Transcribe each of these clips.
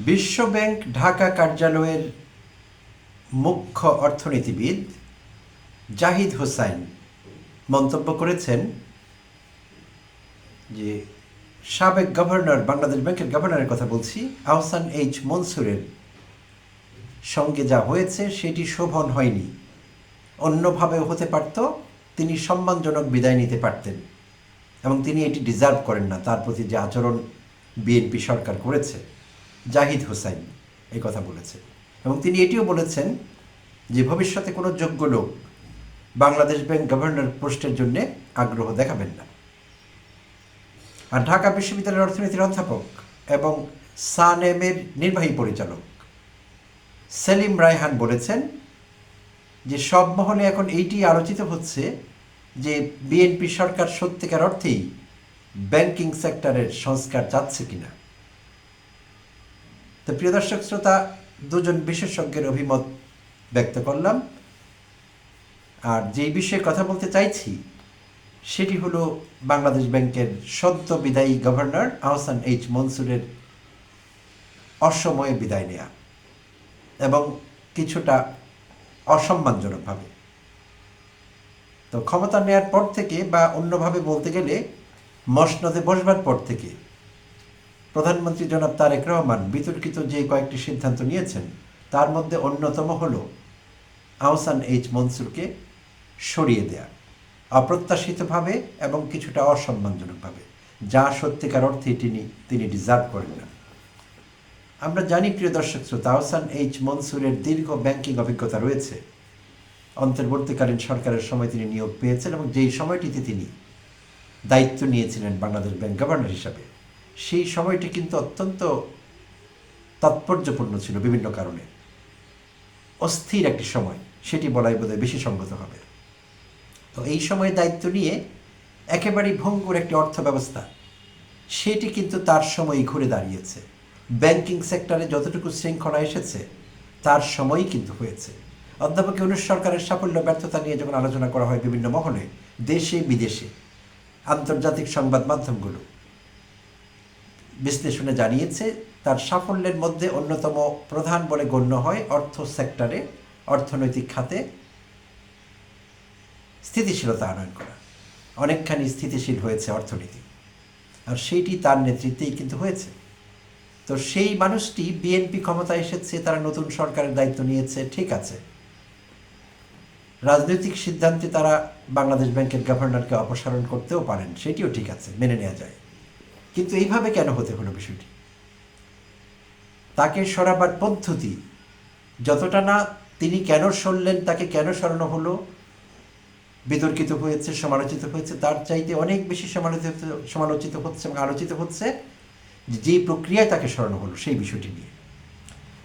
বিশ্বব্যাংক ঢাকা কার্যালয়ের মুখ্য অর্থনীতিবিদ জাহিদ হোসাইন মন্তব্য করেছেন যে সাবেক গভর্নর, বাংলাদেশ ব্যাংকের গভর্নরের কথা বলছি, আহসান এইচ মনসুরের সঙ্গে যা হয়েছে সেটি শোভন হয়নি, অন্যভাবেও হতে পারত, তিনি সম্মানজনক বিদায় নিতে পারতেন এবং তিনি এটি ডিজার্ভ করেন না, তার প্রতি যে আচরণ বিএনপি সরকার করেছে। জাহিদ হোসাইন এই কথা বলেছেন এবং তিনি এটিও বলেছেন যে ভবিষ্যতে কোনো যোগ্য লোক বাংলাদেশ ব্যাংক গভর্নর পোস্টের জন্য আগ্রহ দেখাবেন না। আর ঢাকা বিশ্ববিদ্যালয়ের অর্থনীতির অধ্যাপক এবং সানেমের নির্বাহী পরিচালক সেলিম রায়হান বলেছেন যে সব মহলে এখন এইটি আলোচিত হচ্ছে যে বিএনপি সরকার সত্যিকার অর্থেই ব্যাংকিং সেক্টরের সংস্কার চাচ্ছে কিনা। তো প্রিয় দর্শক শ্রোতা, দুজন বিশেষজ্ঞের অভিমত ব্যক্ত করলাম। আর যেই বিষয়ে কথা বলতে চাইছি সেটি হলো বাংলাদেশ ব্যাংকের সদ্য বিদায়ী গভর্নর আহসান এইচ মনসুরের অসময়ে বিদায় নেয়া এবং কিছুটা অসম্মানজনকভাবে। তো ক্ষমতা নেয়ার পর থেকে, বা অন্যভাবে বলতে গেলে মসনদে বসবার পর থেকে, প্রধানমন্ত্রী জনাব তারেক রহমান বিতর্কিত যে কয়েকটি সিদ্ধান্ত নিয়েছেন তার মধ্যে অন্যতম হল আহসান এইচ মনসুরকে সরিয়ে দেয়া, অপ্রত্যাশিতভাবে এবং কিছুটা অসম্মানজনকভাবে, যা সত্যিকার অর্থে তিনি ডিজার্ভ করেন না। আমরা জানি প্রিয় দর্শক শ্রোতা, আহসান এইচ মনসুরের দীর্ঘ ব্যাংকিং অভিজ্ঞতা রয়েছে। অন্তর্বর্তীকালীন সরকারের সময় তিনি নিয়োগ পেয়েছেন এবং যেই সময়টিতে তিনি দায়িত্ব নিয়েছিলেন বাংলাদেশ ব্যাংক গভর্নর হিসাবে, সেই সময়টি কিন্তু অত্যন্ত তাৎপর্যপূর্ণ ছিল বিভিন্ন কারণে। অস্থির একটি সময়, সেটি বলাই বোধহয় বেশি সঙ্গত হবে। তো এই সময়ে দায়িত্ব নিয়ে একেবারেই ভঙ্গুর একটি অর্থ ব্যবস্থা, সেটি কিন্তু তার সময়ই ঘুরে দাঁড়িয়েছে। ব্যাংকিং সেক্টরে যতটুকু শৃঙ্খলা এসেছে তার সময়ই কিন্তু হয়েছে। অধ্যাপক ইউনূস সরকারের সাফল্য ব্যর্থতা নিয়ে যখন আলোচনা করা হয় বিভিন্ন মহলে, দেশে বিদেশে, আন্তর্জাতিক সংবাদ মাধ্যমগুলো বিশ্লেষণে জানিয়েছে তার সাফল্যের মধ্যে অন্যতম প্রধান বলে গণ্য হয় অর্থ সেক্টরে, অর্থনৈতিক খাতে স্থিতিশীলতা আনয়ন করা। অনেকখানি স্থিতিশীল হয়েছে অর্থনীতি, আর সেইটি তার নেতৃত্বেই কিন্তু হয়েছে। তো সেই মানুষটি, বিএনপি ক্ষমতা এসেছে, তারা নতুন সরকারের দায়িত্ব নিয়েছে, ঠিক আছে, রাজনৈতিক সিদ্ধান্তে তারা বাংলাদেশ ব্যাংকের গভর্নরকে অপসারণ করতেও পারেন, সেটিও ঠিক আছে, মেনে নেওয়া যায়। কিন্তু এইভাবে কেন হতে হলো বিষয়টি? তাকে সরাবার পদ্ধতি যতটা না তিনি কেন সরলেন, তাকে কেন সরানো হলো, বিতর্কিত হয়েছে, সমালোচিত হয়েছে, তার চাইতে অনেক বেশি সমালোচিত হচ্ছে এবং আলোচিত হচ্ছে যে প্রক্রিয়ায় তাকে সরানো হলো সেই বিষয়টি নিয়ে।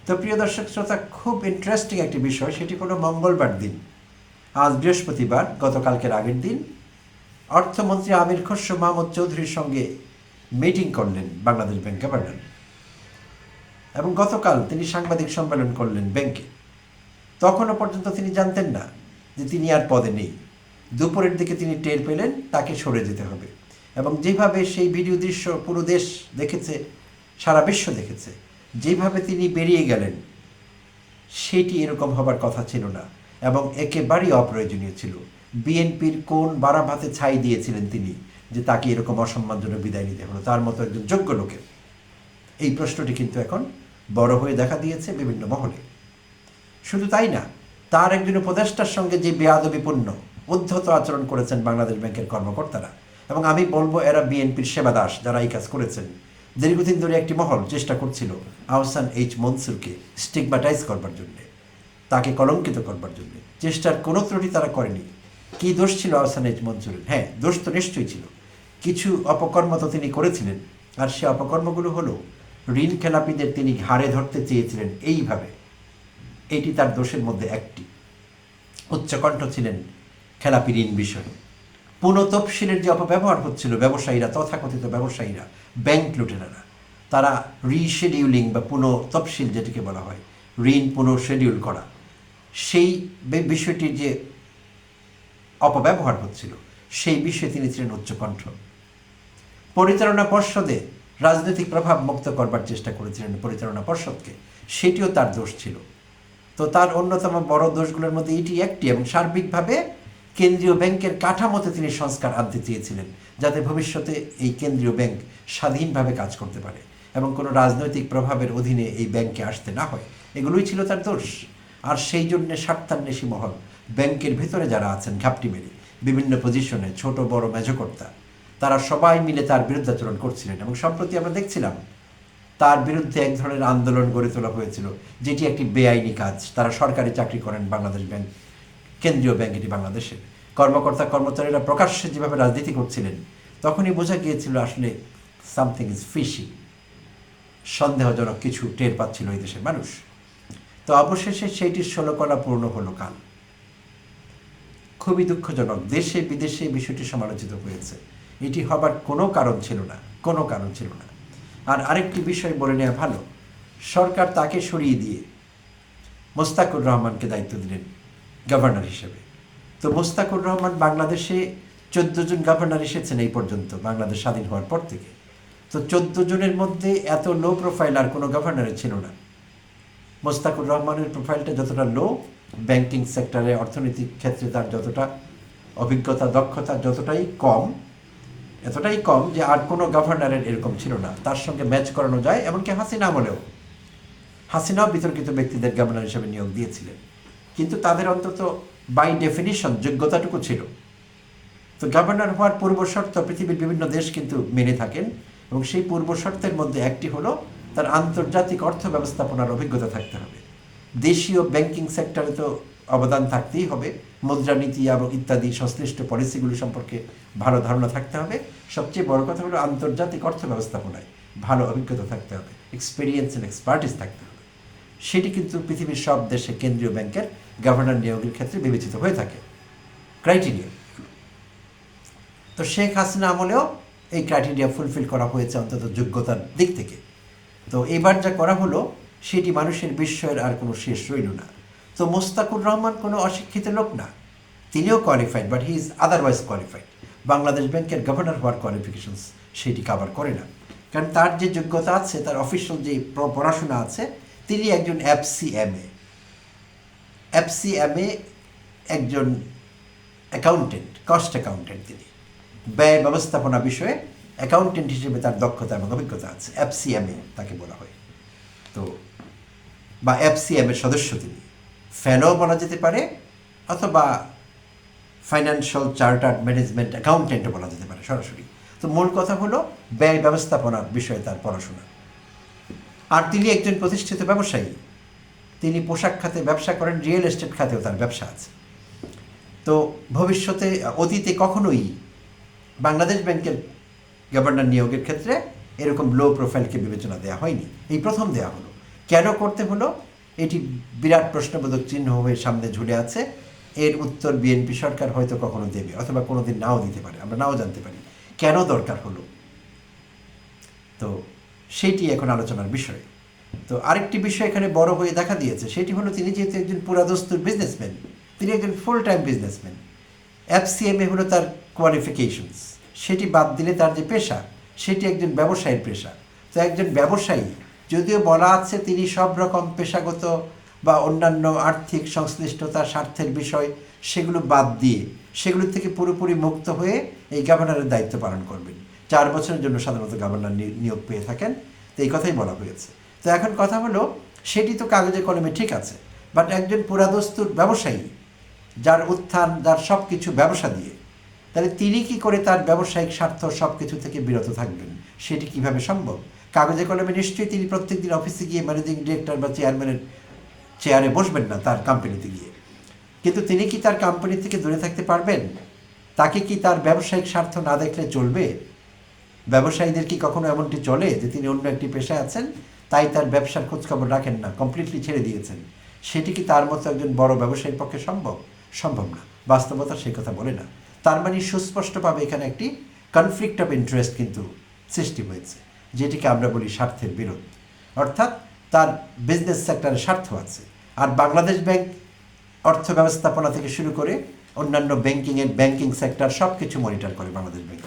তো প্রিয় দর্শক শ্রোতা, খুব ইন্টারেস্টিং একটি বিষয়, সেটি হলো মঙ্গলবার দিন, আজ বৃহস্পতিবার, গতকালকের আগের দিন, অর্থমন্ত্রী আমির খসরু মাহমুদ চৌধুরীর সঙ্গে মিটিং করলেন বাংলাদেশ ব্যাংক গভর্নর এবং গতকাল তিনি সাংবাদিক সম্মেলন করলেন ব্যাংকে। তখনও পর্যন্ত তিনি জানতেন না যে তিনি আর পদে নেই। দুপুরের দিকে তিনি টের পেলেন তাকে সরে যেতে হবে এবং যেভাবে সেই ভিডিও দৃশ্য পুরো দেশ দেখেছে, সারা বিশ্ব দেখেছে, যেভাবে তিনি বেরিয়ে গেলেন সেটি এরকম হবার কথা ছিল না এবং একেবারেই অপ্রয়োজনীয় ছিল। বিএনপির কোন বারাভাতে ছাই দিয়েছিলেন তিনি যে তাকে এরকম অসম্মানজনক বিদায় নিতে হলো তার মতো একজন যোগ্য লোকের? এই প্রশ্নটি কিন্তু এখন বড় হয়ে দেখা দিয়েছে বিভিন্ন মহলে। শুধু তাই না, তার একজন উপদেষ্টার সঙ্গে যে বেয়াদবিপূর্ণ উদ্ধত আচরণ করেছেন বাংলাদেশ ব্যাংকের কর্মকর্তারা, এবং আমি বলবো এরা বিএনপির সেবাদাস যারা এই কাজ করেছেন। দীর্ঘদিন ধরে একটি মহল চেষ্টা করছিল আহসান এইচ মনসুরকে স্টিগমাটাইজ করবার জন্যে, তাকে কলঙ্কিত করবার জন্য। চেষ্টার কোনো ত্রুটি তারা করেনি। কী দোষ ছিল আহসান এইচ মনসুরের? হ্যাঁ, দোষ তো নিশ্চয়ই ছিল, কিছু অপকর্ম তো তিনি করেছিলেন। আর সে অপকর্মগুলো হলো ঋণ খেলাপিদের তিনি ঘাড়ে ধরতে চেয়েছিলেন এইভাবে, এটি তার দোষের মধ্যে একটি। উচ্চকণ্ঠ ছিলেন খেলাপি ঋণ বিষয়ে। পুনঃতফসিলের যে অপব্যবহার হচ্ছিল, ব্যবসায়ীরা, তথাকথিত ব্যবসায়ীরা, ব্যাংক লুটেরারা, তারা রিশেডিউলিং বা পুনঃতফসিল যেটিকে বলা হয়, ঋণ পুনঃশেডিউল করা, সেই বিষয়টির যে অপব্যবহার হচ্ছিল সেই বিষয়ে তিনি ছিলেন উচ্চকণ্ঠ। পরিচালনা পর্ষদে রাজনৈতিক প্রভাব মুক্ত করবার চেষ্টা করেছিলেন পরিচালনা পর্ষদকে, সেটিও তার দোষ ছিল। তো তার অন্যতম বড় দোষগুলোর মধ্যে এটি একটি, এবং সার্বিকভাবে কেন্দ্রীয় ব্যাংকের কাঠামোতে তিনি সংস্কার আনতে চেয়েছিলেন, যাতে ভবিষ্যতে এই কেন্দ্রীয় ব্যাংক স্বাধীনভাবে কাজ করতে পারে এবং কোনো রাজনৈতিক প্রভাবের অধীনে এই ব্যাংকে আসতে না হয়। এগুলোই ছিল তার দোষ। আর সেই জন্যে স্বার্থান্বেষী মহল, ব্যাংকের ভিতরে যারা আছেন ঘাপটি মেরে বিভিন্ন পজিশনে, ছোট বড় মেজকর্তা, তারা সবাই মিলে তার বিরুদ্ধাচরণ করছিলেন। এবং সম্প্রতি আমরা দেখছিলাম তার বিরুদ্ধে এক ধরনের আন্দোলন গড়ে তোলা হয়েছিল, যেটি একটি বেআইনি কাজ। তারা সরকারি চাকরি করেন বাংলাদেশ ব্যাংক, কেন্দ্রীয় ব্যাংক এটি বাংলাদেশের। কর্মকর্তা কর্মচারীরা প্রকাশ্যে যেভাবে রাজনীতি করছিলেন, তখনই বোঝা গিয়েছিল আসলে সামথিং ইজ ফিশি, সন্দেহজনক কিছু টের পাচ্ছিল এই দেশের মানুষ। তো অবশেষে সেইটির 16 কলা পূর্ণ হলো কাল। খুবই দুঃখজনক, দেশে বিদেশে বিষয়টি সমালোচিত হয়েছে। এটি হবার কোনো কারণ ছিল না, কোনো কারণ ছিল না। আর আরেকটি বিষয় বলে নেওয়া ভালো, সরকার তাকে সরিয়ে দিয়ে মোস্তাকুর রহমানকে দায়িত্ব দিলেন গভর্নর হিসেবে। তো মোস্তাকুর রহমান বাংলাদেশে 14 জন গভর্নর এসেছেন এই পর্যন্ত, বাংলাদেশ স্বাধীন হওয়ার পর থেকে। তো 14 জনের মধ্যে এত লো প্রোফাইল আর কোনো গভর্নরের ছিল না। মোস্তাকুর রহমানের প্রোফাইলটা যতটা লো, ব্যাংকিং সেক্টরে অর্থনৈতিক ক্ষেত্রে তার যতটা অভিজ্ঞতা দক্ষতা যতটাই কম, এতটাই কম যে আর কোনো গভর্নরের এরকম ছিল না, তার সঙ্গে ম্যাচ করানো যায়। এমনকি হাসিনা আমলেও, হাসিনাও বিতর্কিত ব্যক্তিদের গভর্নর হিসেবে নিয়োগ দিয়েছিলেন, কিন্তু তাদের অন্তত বাই ডেফিনিশন যোগ্যতাটুকু ছিল। তো গভর্নর হওয়ার পূর্ব শর্ত পৃথিবীর বিভিন্ন দেশ কিন্তু মেনে থাকেন, এবং সেই পূর্ব শর্তের মধ্যে একটি হলো তার আন্তর্জাতিক অর্থ ব্যবস্থাপনার অভিজ্ঞতা থাকতে হবে। দেশীয় ব্যাংকিং সেক্টরে তো অবদান থাকতেই হবে, মুদ্রানীতি এবং ইত্যাদি সংশ্লিষ্ট পলিসিগুলি সম্পর্কে ভালো ধারণা থাকতে হবে। সবচেয়ে বড় কথা হলো আন্তর্জাতিক অর্থ ব্যবস্থাপনায় ভালো অভিজ্ঞতা থাকতে হবে, এক্সপিরিয়েন্স অ্যান্ড এক্সপার্টিস থাকতে হবে। সেটি কিন্তু পৃথিবীর সব দেশে কেন্দ্রীয় ব্যাংকের গভর্নর নিয়োগের ক্ষেত্রে বিবেচিত হয়ে থাকে ক্রাইটেরিয়া। তো শেখ হাসিনা আমলেও এই ক্রাইটেরিয়া ফুলফিল করা হয়েছে অন্তত যোগ্যতার দিক থেকে। তো এবার যা করা হলো সেটি মানুষের বিস্ময়ের আর কোনো শেষ রইল না। তো মোস্তাকুর রহমান কোনো অশিক্ষিত লোক না, তিনিও qualified, but he is otherwise qualified. Bangladesh ব্যাংকের গভর্নর হওয়ার কোয়ালিফিকেশনস সেটি কাভার করে না, কারণ তার যে যোগ্যতা আছে, তার অফিসিয়াল যে পড়াশোনা আছে, তিনি একজন এফসিএমএ একজন অ্যাকাউন্টেন্ট, কস্ট অ্যাকাউন্টেন্ট। তিনি ব্যয় ব্যবস্থাপনা বিষয়ে অ্যাকাউন্টেন্ট হিসেবে তার দক্ষতা এবং অভিজ্ঞতা আছে, এফসিএমএ তাকে বলা হয়। তো বা এফসিএমের সদস্য তিনি, ফেলো বলা যেতে পারে, অথবা ফাইন্যান্সিয়াল চার্টার্ড ম্যানেজমেন্ট অ্যাকাউন্টেন্টও বলা যেতে পারে সরাসরি। তো মূল কথা হলো ব্যয় ব্যবস্থাপনার বিষয়ে তার পড়াশোনা। আর তিনি একজন প্রতিষ্ঠিত ব্যবসায়ী, তিনি পোশাক খাতে ব্যবসা করেন, রিয়েল এস্টেট খাতেও তার ব্যবসা আছে। তো ভবিষ্যতে, অতীতে কখনোই বাংলাদেশ ব্যাংকের গভর্নর নিয়োগের ক্ষেত্রে এরকম লো প্রোফাইলকে বিবেচনা দেওয়া হয়নি, এই প্রথম দেওয়া হলো। কেন করতে হলো, এটি বিরাট প্রশ্নবোধক চিহ্ন হয়ে সামনে ঝুলে আছে। এর উত্তর বিএনপি সরকার হয়তো কখনো দেবে, অথবা কোনো দিন নাও দিতে পারে, আমরা নাও জানতে পারি কেন দরকার হলো। তো সেইটি এখন আলোচনার বিষয়। তো আরেকটি বিষয় এখানে বড় হয়ে দেখা দিয়েছে, সেটি হলো তিনি যেহেতু একজন পুরাদস্তুর বিজনেসম্যান, তিনি একজন ফুল টাইম বিজনেসম্যান। এফসিএমএ হলো তার কোয়ালিফিকেশনস, সেটি বাদ দিলে তার যে পেশা, সেটি একজন ব্যবসায়ীর পেশা। তো একজন ব্যবসায়ী, যদিও বলা আছে তিনি সব রকম পেশাগত বা অন্যান্য আর্থিক সংশ্লিষ্টতা, স্বার্থের বিষয়, সেগুলো বাদ দিয়ে, সেগুলো থেকে পুরোপুরি মুক্ত হয়ে এই গভর্নরের দায়িত্ব পালন করবেন। 4 বছরের জন্য সাধারণত গভর্নর নিয়োগ পেয়ে থাকেন, তো এই কথাই বলা হয়েছে। তো এখন কথা হলো, সেটি তো কাগজে কলমে ঠিক আছে, বাট একজন পুরাদস্তুর ব্যবসায়ী, যার উত্থান, যার সব কিছু ব্যবসা দিয়ে, তাহলে তিনি কি করে তার ব্যবসায়িক স্বার্থ সব কিছু থেকে বিরত থাকবেন? সেটি কিভাবে সম্ভব? কাগজে কলমে নিশ্চয়ই তিনি প্রত্যেকদিন অফিসে গিয়ে ম্যানেজিং ডিরেক্টর বা চেয়ারম্যানের চেয়ারে বসবেন না তার কোম্পানিতে গিয়ে, কিন্তু তিনি কি তার কোম্পানি থেকে দূরে থাকতে পারবেন? তাকে কি তার ব্যবসায়িক স্বার্থ না দেখলে চলবে? ব্যবসায়ীদের কি কখনো এমনটি চলে যে তিনি অন্য একটি পেশায় আছেন, তাই তার ব্যবসার খোঁজখবর রাখেন না, কমপ্লিটলি ছেড়ে দিয়েছেন? সেটি কি তার মতো একজন বড় ব্যবসায়ীর পক্ষে সম্ভব? সম্ভব না। বাস্তবতা সেই কথা বলে না। তার মানে সুস্পষ্টভাবে এখানে একটি কনফ্লিক্ট অফ ইন্টারেস্ট কিন্তু সৃষ্টি হয়েছে, যেটিকে আমরা বলি স্বার্থের বিরোধ। অর্থাৎ তার বিজনেস সেক্টরে স্বার্থ আছে, আর বাংলাদেশ ব্যাংক অর্থ ব্যবস্থাপনা থেকে শুরু করে অন্যান্য ব্যাংকিং সেক্টর সব কিছু মনিটর করে Bangladesh bank.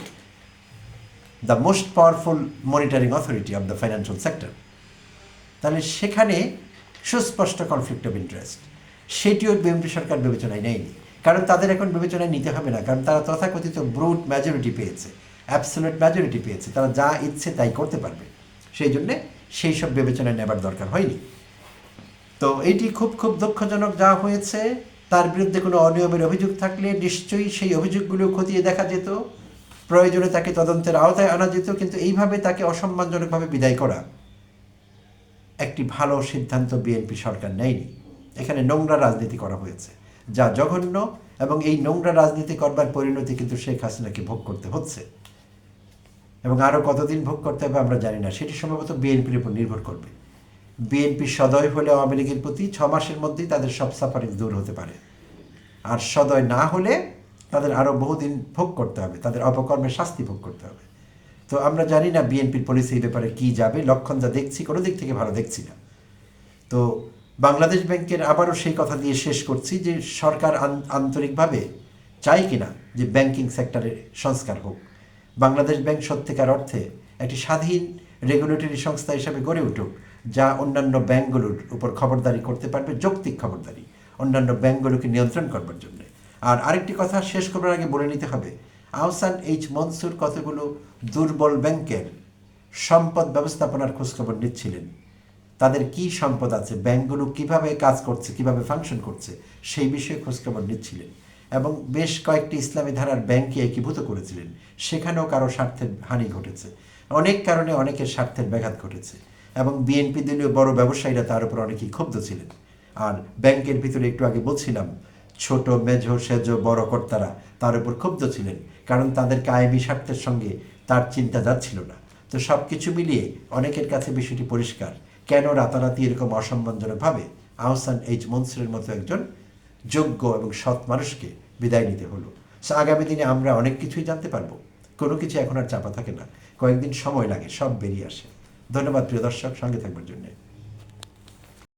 The most powerful monitoring authority of the financial sector. তাহলে সেখানে সুস্পষ্ট কনফ্লিক্ট অফ ইন্টারেস্ট, সেটিও বিএনপি সরকার বিবেচনায় নেয়নি। কারণ তাদের এখন বিবেচনায় নিতে হবে না, কারণ তারা তথাকথিত ব্রুট মেজরিটি পেয়েছে, অ্যাবসোলিউট মেজরিটি পেয়েছে, তারা যা ইচ্ছে তাই করতে পারবে। সেই জন্যে সেই সব বিবেচনায় নেবার দরকার হয়নি। তো এইটি খুব খুব দুঃখজনক যা হয়েছে। তার বিরুদ্ধে কোনো অনিয়মের অভিযোগ থাকলে নিশ্চয়ই সেই অভিযোগগুলো খতিয়ে দেখা যেত, প্রয়োজনে তাকে তদন্তের আওতায় আনা যেত। কিন্তু এইভাবে তাকে অসম্মানজনকভাবে বিদায় করা একটি ভালো সিদ্ধান্ত বিএনপি সরকার নেয়নি। এখানে নোংরা রাজনীতি করা হয়েছে, যা জঘন্য, এবং এই নোংরা রাজনীতি করবার পরিণতি কিন্তু শেখ হাসিনাকে ভোগ করতে হচ্ছে, এবং আরও কতদিন ভোগ করতে হবে আমরা জানি না। সেটি সম্ভবত বিএনপির উপর নির্ভর করবে। বিএনপি সদয় হলে আওয়ামী লীগের প্রতি 6 মাসের মধ্যেই তাদের সব সাফারিং দূর হতে পারে, আর সদয় না হলে তাদের আরও বহুদিন ভোগ করতে হবে, তাদের অপকর্মের শাস্তি ভোগ করতে হবে। তো আমরা জানি না বিএনপির পলিসি এই ব্যাপারে কী যাবে। লক্ষণ যা দেখছি কোনো দিক থেকে ভালো দেখছি না। তো বাংলাদেশ ব্যাংকের আবারও সেই কথা দিয়ে শেষ করছি যে সরকার আন্তরিকভাবে চাই কিনা যে ব্যাংকিং সেক্টরের সংস্কার হোক। বাংলাদেশ ব্যাংক সত্যিকার অর্থে একটি স্বাধীন রেগুলেটরি সংস্থা হিসাবে গড়ে উঠুক, যা অন্যান্য ব্যাংকগুলোর উপর খবরদারি করতে পারবে, যৌক্তিক খবরদারি, অন্যান্য ব্যাংকগুলোকে নিয়ন্ত্রণ করবার জন্য। আর আরেকটি কথা শেষ করবার আগে বলে নিতে হবে, আহসান এইচ মনসুর কতগুলো দুর্বল ব্যাংকের সম্পদ ব্যবস্থাপনার খোঁজখবর নিচ্ছিলেন। তাদের কি সম্পদ আছে, ব্যাংকগুলো কিভাবে কাজ করছে, কিভাবে ফাংশন করছে, সেই বিষয়ে খোঁজখবর নিচ্ছিলেন। এবং বেশ কয়েকটি ইসলামী ধারার ব্যাংককে একীভূত করেছিলেন। সেখানেও কারো স্বার্থের হানি ঘটেছে, অনেক কারণে অনেকের স্বার্থের ব্যাঘাত ঘটেছে, এবং বিএনপি দলীয় বড় ব্যবসায়ীরা তার উপর অনেকেই ক্ষুব্ধ ছিলেন। আর ব্যাংকের ভিতরে একটু আগে বলছিলাম, ছোট মেঝো সেজো বড় কর্তারা তার উপর ক্ষুব্ধ ছিলেন, কারণ তাদের কায়েমি স্বার্থের সঙ্গে তার চিন্তা যাচ্ছিল না। তো সব কিছু মিলিয়ে অনেকের কাছে বিষয়টি পরিষ্কার, কেন রাতারাতি এরকম অসম্মানজনকভাবে আহসান এইচ মনসুরের মতো একজন যোগ্য এবং সৎ মানুষকে বিদায় নিতে হলো। সো আগামী দিনে আমরা অনেক কিছুই জানতে পারবো। কোনো কিছু এখন আর চাপা থাকে না, কয়েকদিন সময় লাগে, সব বেরিয়ে আসে। ধন্যবাদ প্রিয় দর্শক, সঙ্গে থাকবার জন্যে।